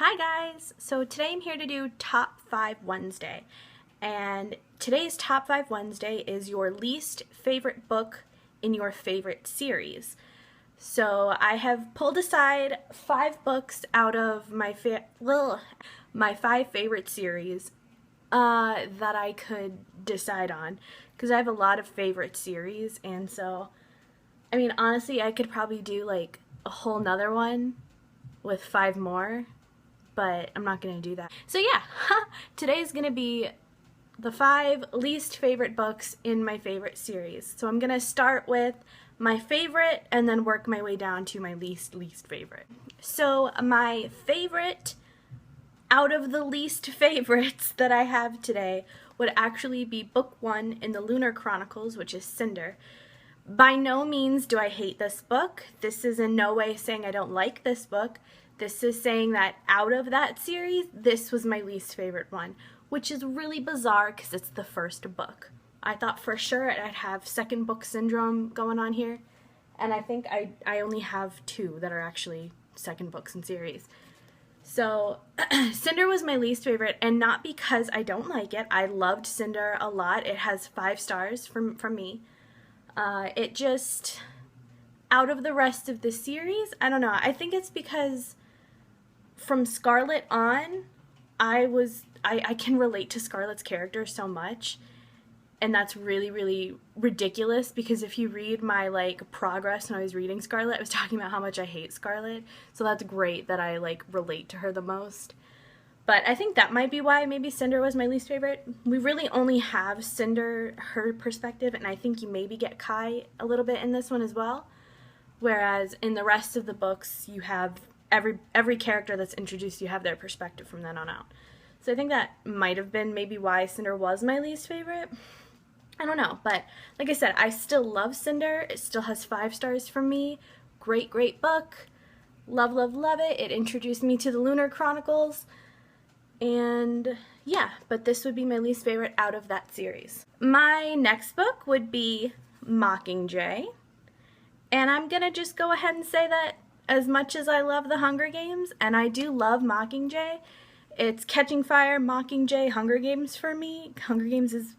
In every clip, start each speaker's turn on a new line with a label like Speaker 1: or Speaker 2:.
Speaker 1: Hi guys! So today I'm here to do Top 5 Wednesday, and today's Top 5 Wednesday is your least favorite book in your favorite series. So I have pulled aside 5 books out of my 5 favorite series that I could decide on, because I have a lot of favorite series, and so, I mean, honestly, I could probably do like a whole nother one with 5 more, but I'm not going to do that. So yeah, today's going to be the 5 least favorite books in my favorite series. So I'm going to start with my favorite and then work my way down to my least favorite. So my favorite out of the least favorites that I have today would actually be book 1 in the Lunar Chronicles, which is Cinder. By no means do I hate this book. This is in no way saying I don't like this book. This is saying that out of that series, this was my least favorite one, which is really bizarre because it's the first book. I thought for sure I'd have second book syndrome going on here, and I think I only have 2 that are actually second books in series. So Cinder was my least favorite, and not because I don't like it. I loved Cinder a lot. It has 5 stars from me. It just, out of the rest of the series, I don't know. I think it's because from Scarlet on, I can relate to Scarlet's character so much, and that's really, really ridiculous, because if you read my progress when I was reading Scarlet, I was talking about how much I hate Scarlet, so that's great that I relate to her the most. But I think that might be why maybe Cinder was my least favorite. We really only have Cinder, her perspective, and I think you maybe get Kai a little bit in this one as well, whereas in the rest of the books you have every character that's introduced, you have their perspective from then on out. So I think that might have been maybe why Cinder was my least favorite. I don't know, but like I said, I still love Cinder. It still has 5 stars from me. Great book. Love it. It introduced me to the Lunar Chronicles. And yeah, but this would be my least favorite out of that series. My next book would be Mockingjay. And I'm gonna just go ahead and say that as much as I love the Hunger Games, and I do love Mockingjay, it's Catching Fire, Mockingjay, Hunger Games for me. Hunger Games is,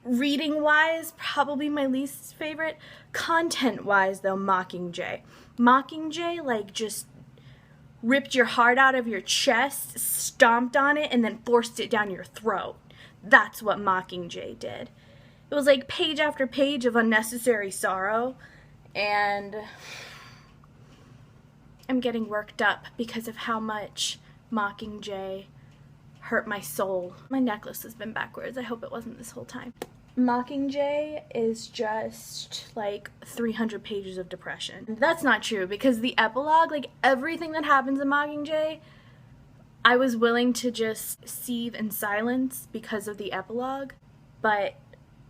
Speaker 1: reading-wise, probably my least favorite. Content-wise, though, Mockingjay. Mockingjay, just ripped your heart out of your chest, stomped on it, and then forced it down your throat. That's what Mockingjay did. It was page after page of unnecessary sorrow, and I'm getting worked up because of how much Mockingjay hurt my soul. My necklace has been backwards. I hope it wasn't this whole time. Mockingjay is just 300 pages of depression. That's not true, because the epilogue, everything that happens in Mockingjay, I was willing to just seethe in silence because of the epilogue, but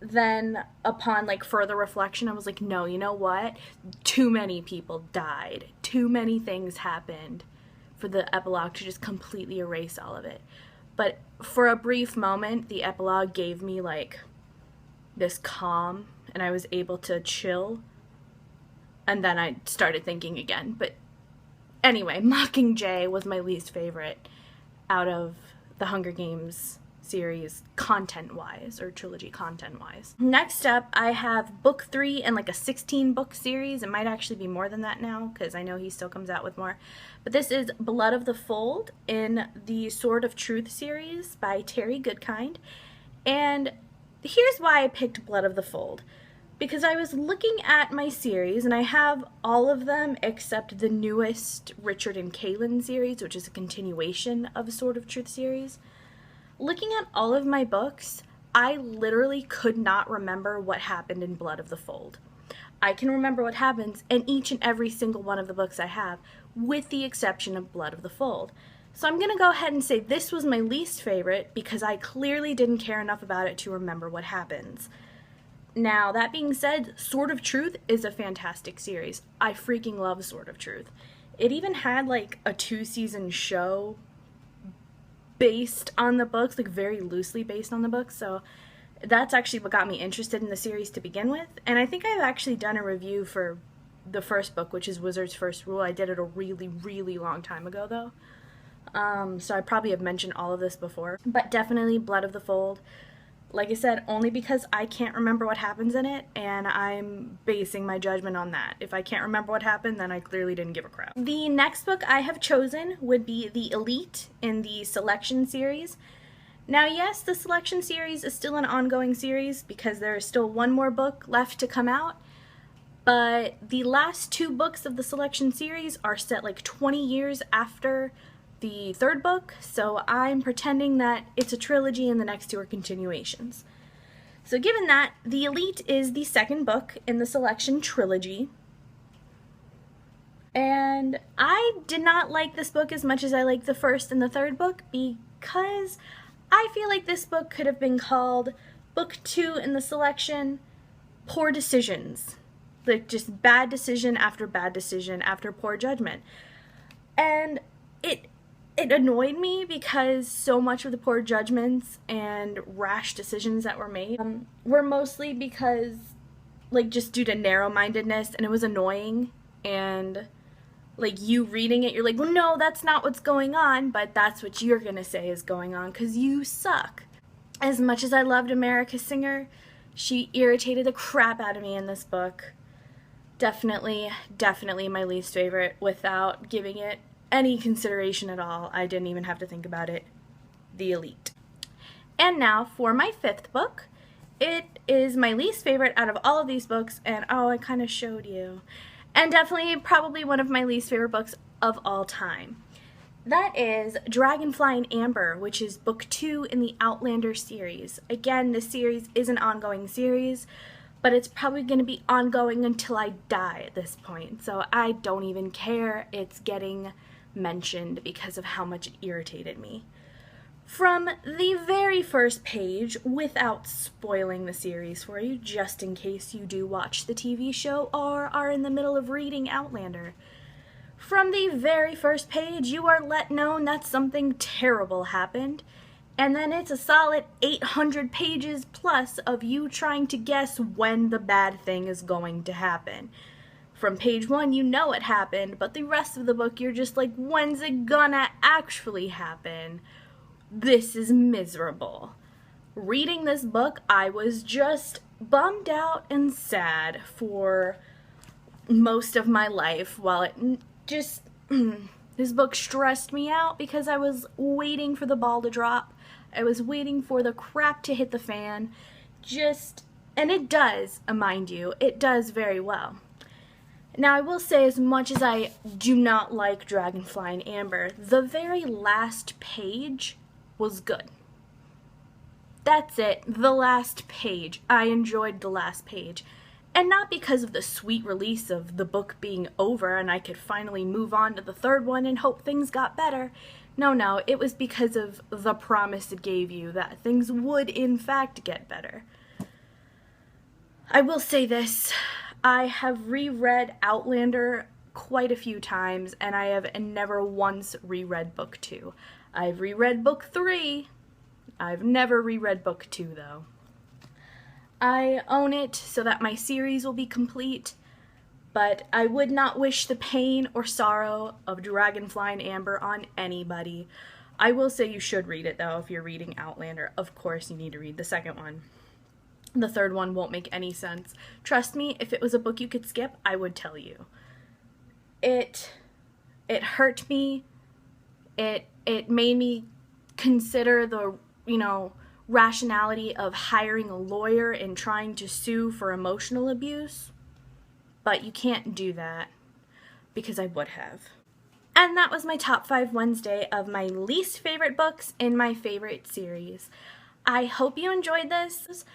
Speaker 1: then upon further reflection, I was like, no, you know what? Too many people died. Too many things happened for the epilogue to just completely erase all of it. But for a brief moment, the epilogue gave me this calm, and I was able to chill, and then I started thinking again. But anyway, Mockingjay was my least favorite out of the Hunger Games series, content-wise, or trilogy content-wise. Next up, I have book 3 in a 16-book series. It might actually be more than that now, because I know he still comes out with more. But this is Blood of the Fold in the Sword of Truth series by Terry Goodkind. And here's why I picked Blood of the Fold. Because I was looking at my series, and I have all of them except the newest Richard and Kaylin series, which is a continuation of Sword of Truth series. Looking at all of my books, I literally could not remember what happened in Blood of the Fold. I can remember what happens in each and every single one of the books I have, with the exception of Blood of the Fold. So I'm going to go ahead and say this was my least favorite because I clearly didn't care enough about it to remember what happens. Now, that being said, Sword of Truth is a fantastic series. I freaking love Sword of Truth. It even had a 2-season show based on the books, very loosely based on the books, so that's actually what got me interested in the series to begin with. And I think I've actually done a review for the first book, which is Wizard's First Rule. I did it a really, really long time ago, though. So I probably have mentioned all of this before. But definitely Blood of the Fold. Like I said, only because I can't remember what happens in it, and I'm basing my judgment on that. If I can't remember what happened, then I clearly didn't give a crap. The next book I have chosen would be The Elite in the Selection series. Now, yes, the Selection series is still an ongoing series because there is still one more book left to come out, but the last 2 books of the Selection series are set like 20 years after the 3rd book, so I'm pretending that it's a trilogy and the next 2 are continuations. So given that, The Elite is the 2nd book in the Selection trilogy, and I did not like this book as much as I liked the 1st and the 3rd book because I feel like this book could have been called Book 2 in the Selection, Poor Decisions. Like, just bad decision after poor judgment. And it annoyed me because so much of the poor judgments and rash decisions that were made were mostly because, like, just due to narrow-mindedness, and it was annoying, and, like, you reading it, you're like, well, no, that's not what's going on, but that's what you're gonna say is going on, because you suck. As much as I loved America Singer, she irritated the crap out of me in this book. Definitely my least favorite without giving it any consideration at all. I didn't even have to think about it. The Elite. And now for my 5th book. It is my least favorite out of all of these books, and oh, I kind of showed you. And definitely probably one of my least favorite books of all time. That is Dragonfly and Amber, which is book 2 in the Outlander series. Again, this series is an ongoing series, but it's probably going to be ongoing until I die at this point, so I don't even care. It's getting mentioned because of how much it irritated me. From the very first page, without spoiling the series for you, just in case you do watch the TV show or are in the middle of reading Outlander, from the very first page you are let known that something terrible happened, and then it's a solid 800 pages plus of you trying to guess when the bad thing is going to happen. From page 1 you know it happened, but the rest of the book you're just like, when's it gonna actually happen? This is miserable. Reading this book, I was just bummed out and sad for most of my life, while it just, this book stressed me out because I was waiting for the ball to drop. I was waiting for the crap to hit the fan. And it does, mind you, it does very well. Now, I will say, as much as I do not like Dragonfly and Amber, the very last page was good. That's it, the last page. I enjoyed the last page. And not because of the sweet release of the book being over and I could finally move on to the 3rd one and hope things got better. No, it was because of the promise it gave you that things would in fact get better. I will say this, I have reread Outlander quite a few times, and I have never once reread book 2. I've reread book 3. I've never reread book 2, though. I own it so that my series will be complete, but I would not wish the pain or sorrow of Dragonfly and Amber on anybody. I will say you should read it, though, if you're reading Outlander. Of course you need to read the 2nd one. The 3rd one won't make any sense. Trust me, if it was a book you could skip, I would tell you. It hurt me. It made me consider the, rationality of hiring a lawyer and trying to sue for emotional abuse. But you can't do that, because I would have. And that was my Top 5 Wednesday of my least favorite books in my favorite series. I hope you enjoyed this.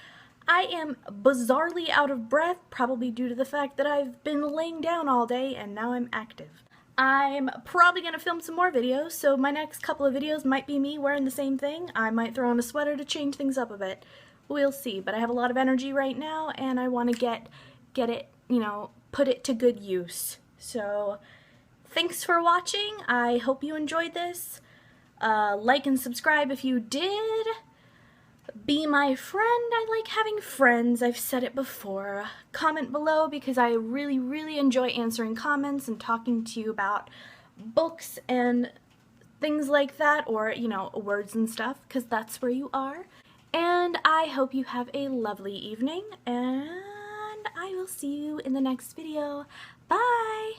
Speaker 1: I am bizarrely out of breath, probably due to the fact that I've been laying down all day and now I'm active. I'm probably going to film some more videos, so my next couple of videos might be me wearing the same thing. I might throw on a sweater to change things up a bit. We'll see, but I have a lot of energy right now and I want to get it, put it to good use. So, thanks for watching. I hope you enjoyed this. Like and subscribe if you did. Be my friend. I like having friends. I've said it before. Comment below because I really enjoy answering comments and talking to you about books and things like that, or, you know, words and stuff, because that's where you are. And I hope you have a lovely evening, and I will see you in the next video. Bye!